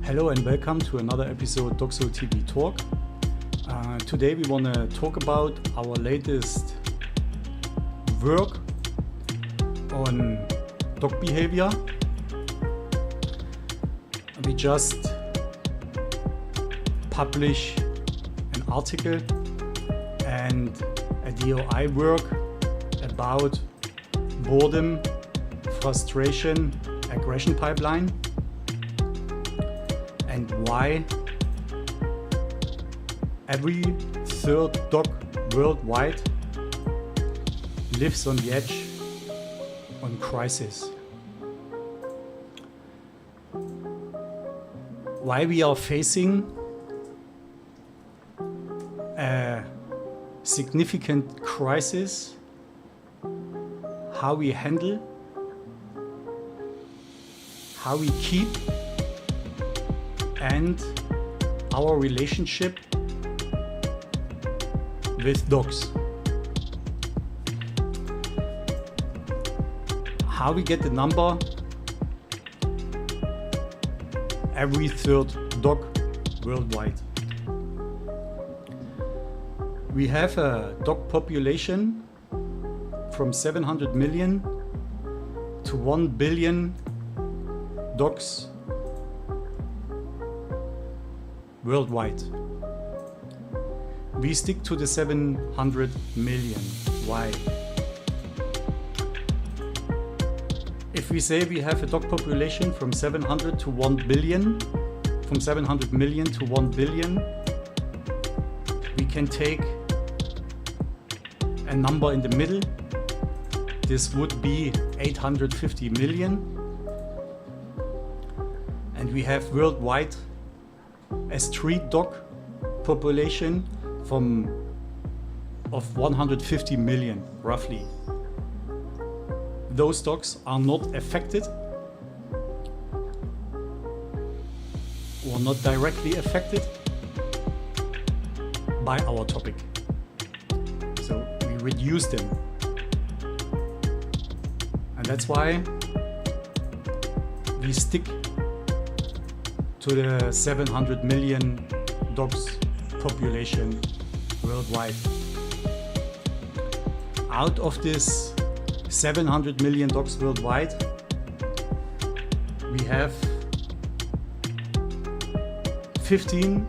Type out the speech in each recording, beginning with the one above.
Hello and welcome to another episode Dogsoul TV Talk. Today we want to talk about our latest work on dog behavior. We just published an article and a DOI work about boredom, frustration, aggression pipeline, and why every third dog worldwide lives on the edge on crisis. Why we are facing a significant crisis, how we handle, how we keep, and our relationship with dogs. How we get the number every third dog worldwide. We have a dog population from 700 million to 1 billion dogs worldwide. We stick to the 700 million. Why? If we say we have a dog population from 700 to 1 billion, from 700 million to 1 billion, we can take a number in the middle. This would be 850 million. And we have worldwide a street dog population of 150 million, roughly. Those dogs are not affected or not directly affected by our topic. So we reduce them. And that's why we stick to the 700 million dogs population worldwide. Out of this 700 million dogs worldwide, we have between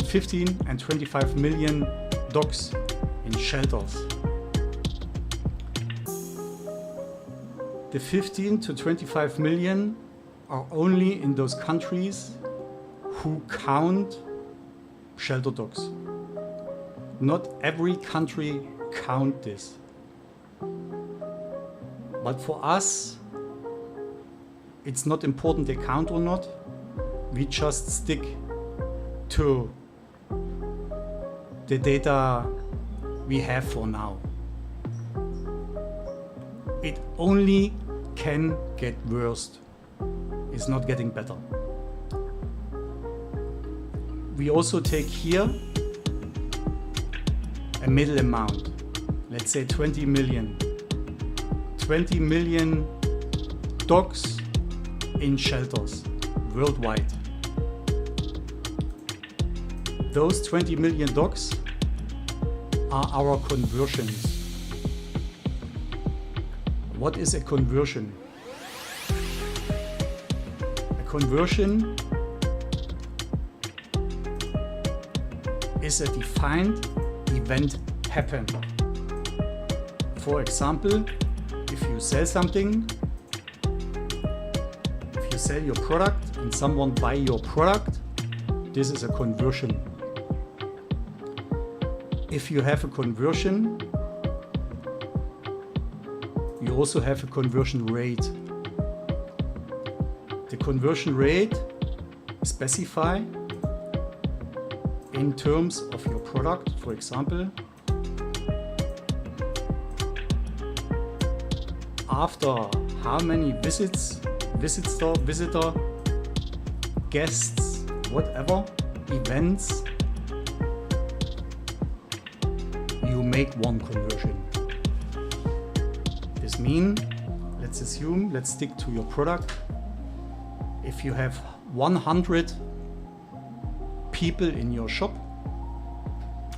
15 and 25 million dogs in shelters. The 15 to 25 million are only in those countries who count shelter dogs. Not every country count this. But for us, it's not important they count or not. We just stick to the data we have for now. It only can get worse. It's not getting better. We also take here a middle amount, let's say 20 million. 20 million dogs in shelters worldwide. Those 20 million dogs are our conversions. What is a conversion? A conversion is a defined event happen. For example, if you sell something, if you sell your product and someone buy your product, this is a conversion. If you have a conversion, you also have a conversion rate. The conversion rate is specified in terms of your product. For example, after how many visitor, guests, whatever, events, you make one conversion. This means, let's stick to your product. if you have 100 people in your shop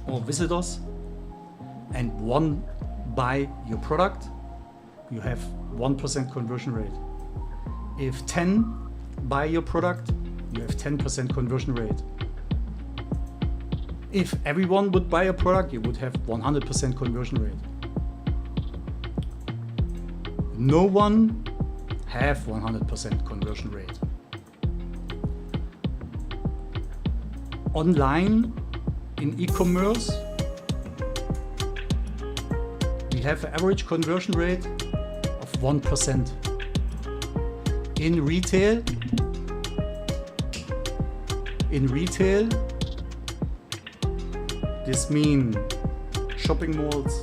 or visitors and one buy your product, you have 1% conversion rate. If 10 buy your product, you have 10% conversion rate. If everyone would buy a product, you would have 100% conversion rate. No one have 100% conversion rate. Online, in e-commerce, we have an average conversion rate of 1%. In retail, this means shopping malls,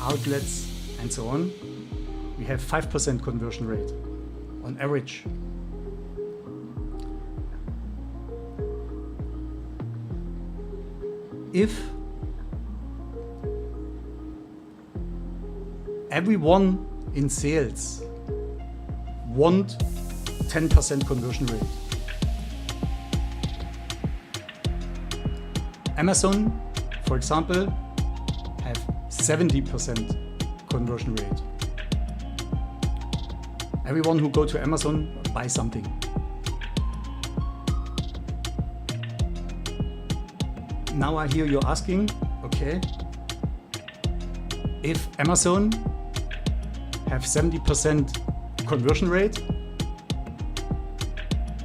outlets, and so on, we have 5% conversion rate on average. If everyone in sales want 10% conversion rate, Amazon, for example, have 70% conversion rate. Everyone who go to Amazon buy something. Now I hear you asking, okay, if Amazon have 70% conversion rate,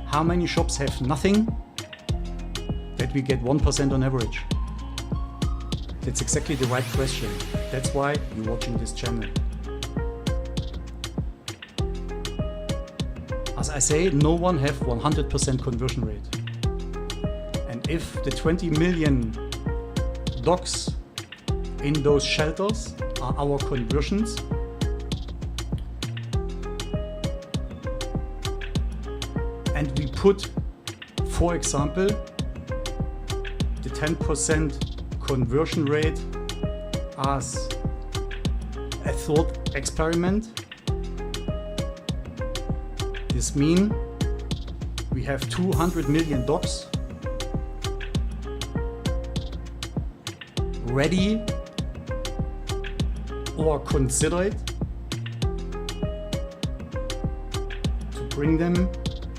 how many shops have nothing that we get 1% on average? That's exactly the right question. That's why you're watching this channel. As I say, no one have 100% conversion rate. And if the 20 million dogs in those shelters are our conversions, and we put, for example, the 10% conversion rate as a thought experiment, this means we have 200 million dogs ready or considered to bring them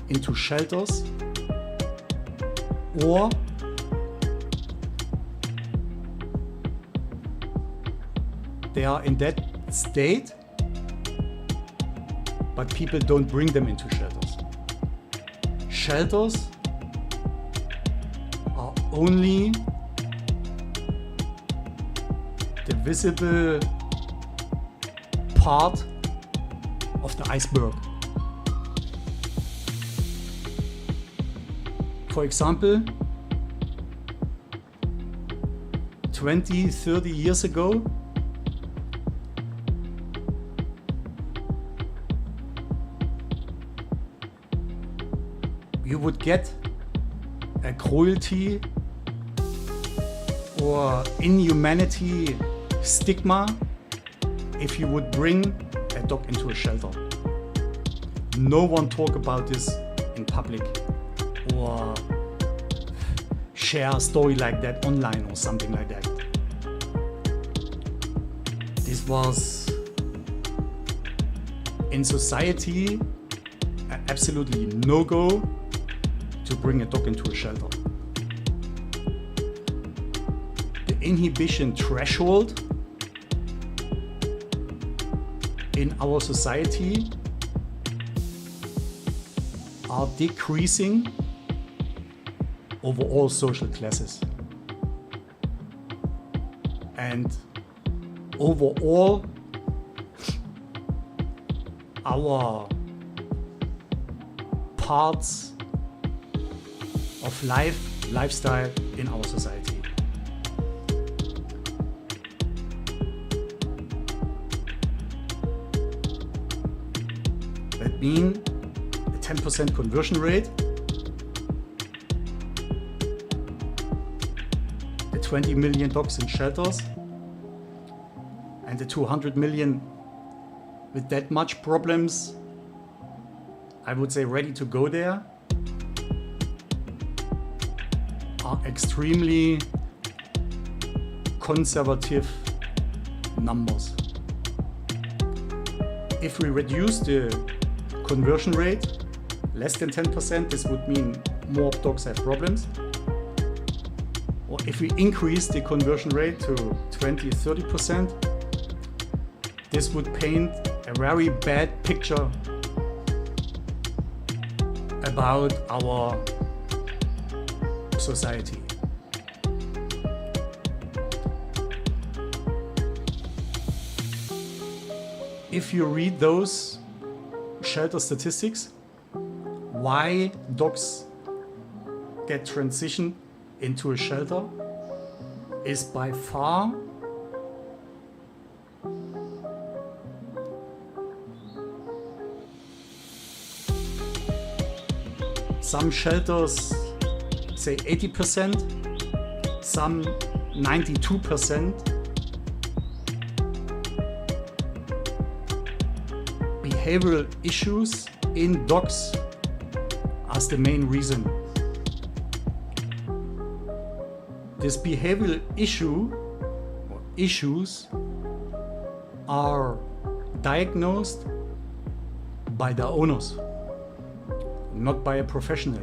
into shelters, or they are in that state, but people don't bring them into shelters. Shelters are only the visible part of the iceberg. For example, 20, 30 years ago, you would get a cruelty or inhumanity stigma if you would bring a dog into a shelter. No one talk about this in public or share a story like that online or something like that. This was in society absolutely no-go to bring a dog into a shelter. The inhibition threshold in our society are decreasing over all social classes. And overall, our parts of lifestyle in our society. That means a 10% conversion rate, the 20 million dogs in shelters, and the 200 million with that much problems. I would say ready to go there, are extremely conservative numbers. If we reduce the conversion rate less than 10%, this would mean more dogs have problems. Or if we increase the conversion rate to 20-30%, this would paint a very bad picture about our society. If you read those shelter statistics, why dogs get transitioned into a shelter is by far some shelters say 80%, some 92%. Behavioral issues in dogs as the main reason. This behavioral issue or issues are diagnosed by the owners, not by a professional,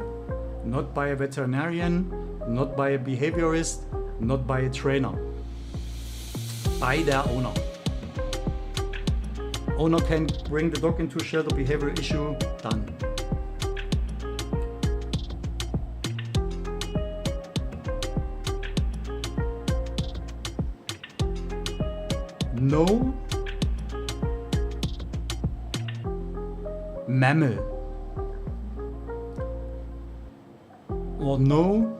not by a veterinarian, not by a behaviorist, not by a trainer, by their owner. Owner can bring the dog into a shelter, behavioral issue, done. No mammal or no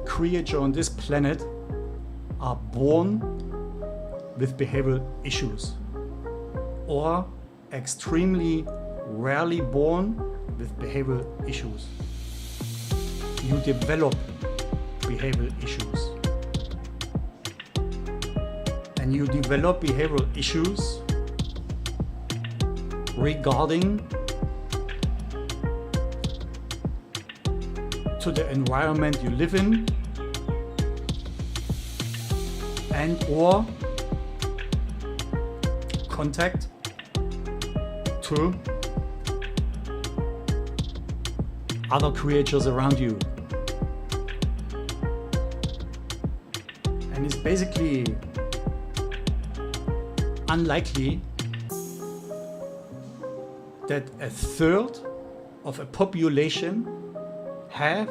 creature on this planet are born with behavioral issues, or extremely rarely born with behavioral issues. You develop behavioral issues. And you develop behavioral issues regarding to the environment you live in and or contact to other creatures around you. And it's basically unlikely that a third of a population have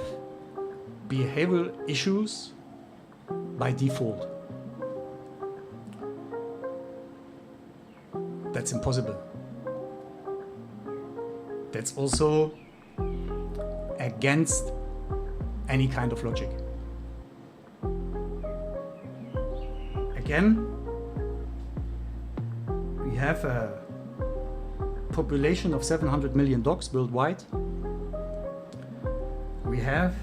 behavioral issues by default. That's impossible. That's also against any kind of logic. Again, we have a population of 700 million dogs worldwide. We have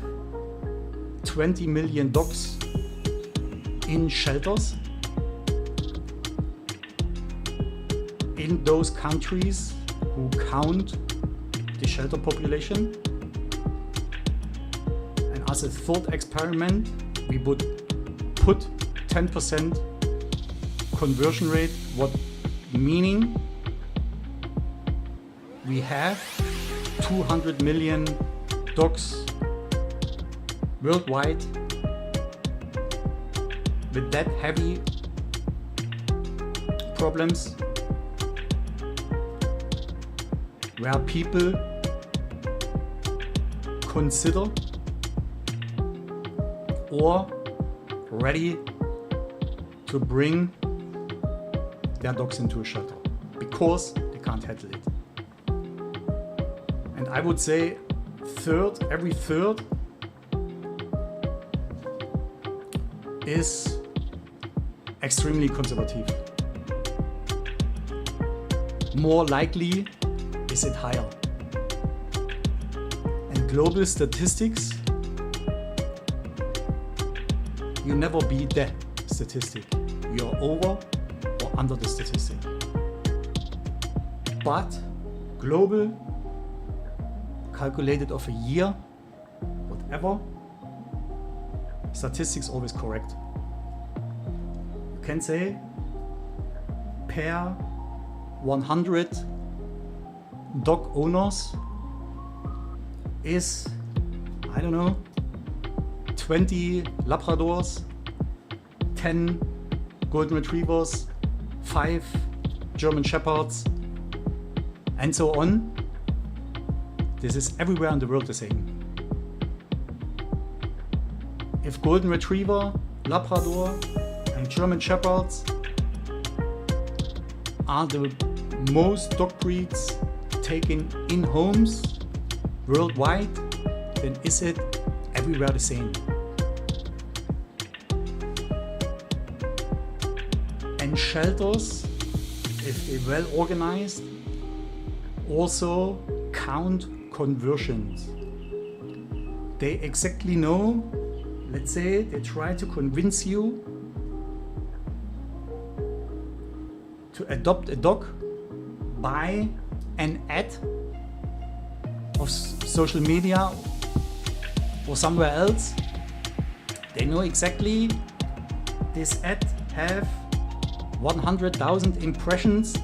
20 million dogs in shelters. In those countries who count the shelter population. And as a thought experiment, we would put 10% conversion rate, what meaning we have 200 million dogs worldwide with that heavy problems, where people consider or ready to bring their dogs into a shelter because they can't handle it. And I would say every third is extremely conservative. More likely is it higher. And global statistics, you never beat the statistic. You're over or under the statistic. But global calculated of a year, whatever, statistics always correct. You can say per 100 dog owners is, I don't know, 20 Labradors, 10 Golden Retrievers, 5 German Shepherds, and so on. This is everywhere in the world the same. If Golden Retriever, Labrador, and German Shepherds are the most dog breeds taken in homes worldwide, then is it everywhere the same. And shelters, if they're well organized, also count conversions. They exactly know, let's say they try to convince you to adopt a dog by an ad of social media or somewhere else. They know exactly this ad have 100,000 impressions.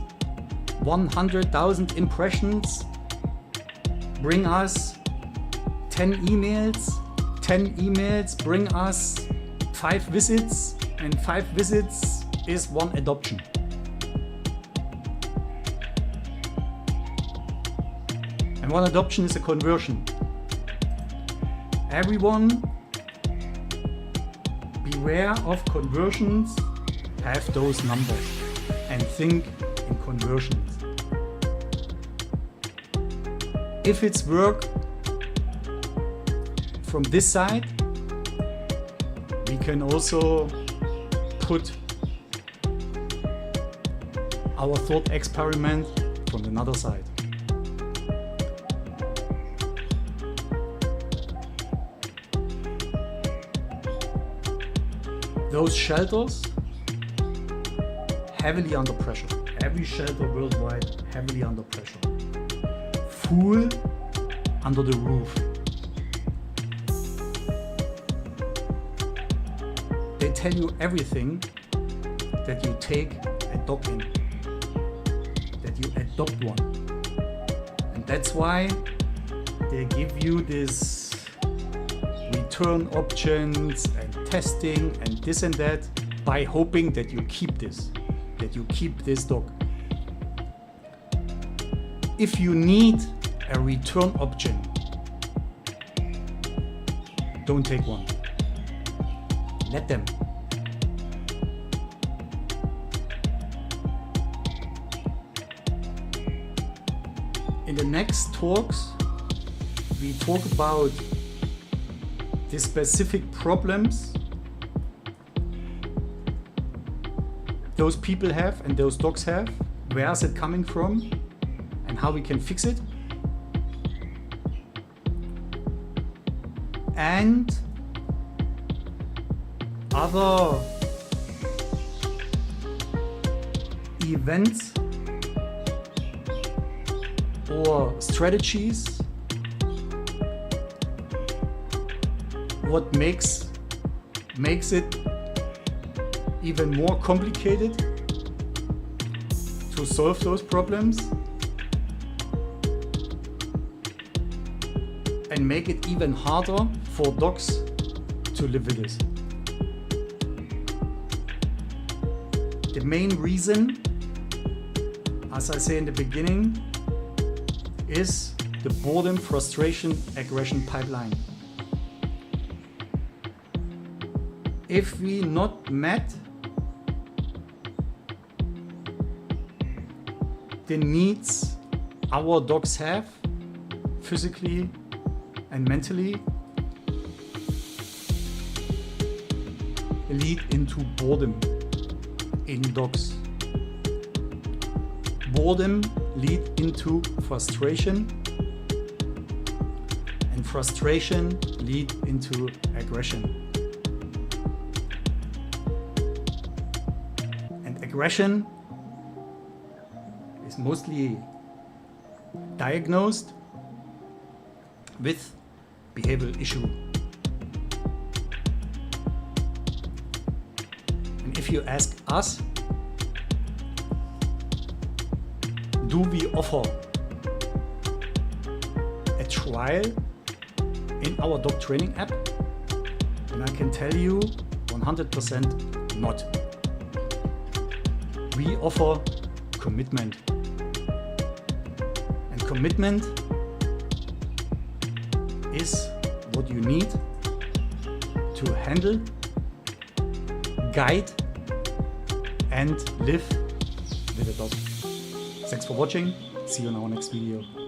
100,000 impressions bring us 10 emails. 10 emails bring us 5 visits, and 5 visits is 1 adoption. And 1 adoption is a conversion. Everyone beware of conversions, have those numbers and think in conversions. If it's work from this side, we can also put our thought experiment from another side. Those shelters heavily under pressure. Every shelter worldwide heavily under pressure. Full under the roof. They tell you everything that you take a dog in, that you adopt one. And that's why they give you this return options and testing and this and that by hoping that you keep this. That you keep this dog. If you need a return option, don't take one. Let them. In the next talks, we talk about the specific problems those people have and those dogs have, where is it coming from and how we can fix it. And other events or strategies, what makes it even more complicated to solve those problems and make it even harder for dogs to live with this. The main reason, as I say in the beginning, is the boredom, frustration, aggression pipeline. If we not met the needs our dogs have, physically and mentally, lead into boredom in dogs. Boredom lead into frustration, and frustration lead into aggression. And aggression is mostly diagnosed with behavioral issue. And if you ask us, do we offer a trial in our dog training app? And I can tell you 100% not. We offer commitment. And commitment is what you need to handle, guide, and live with a dog. Thanks for watching. See you in our next video.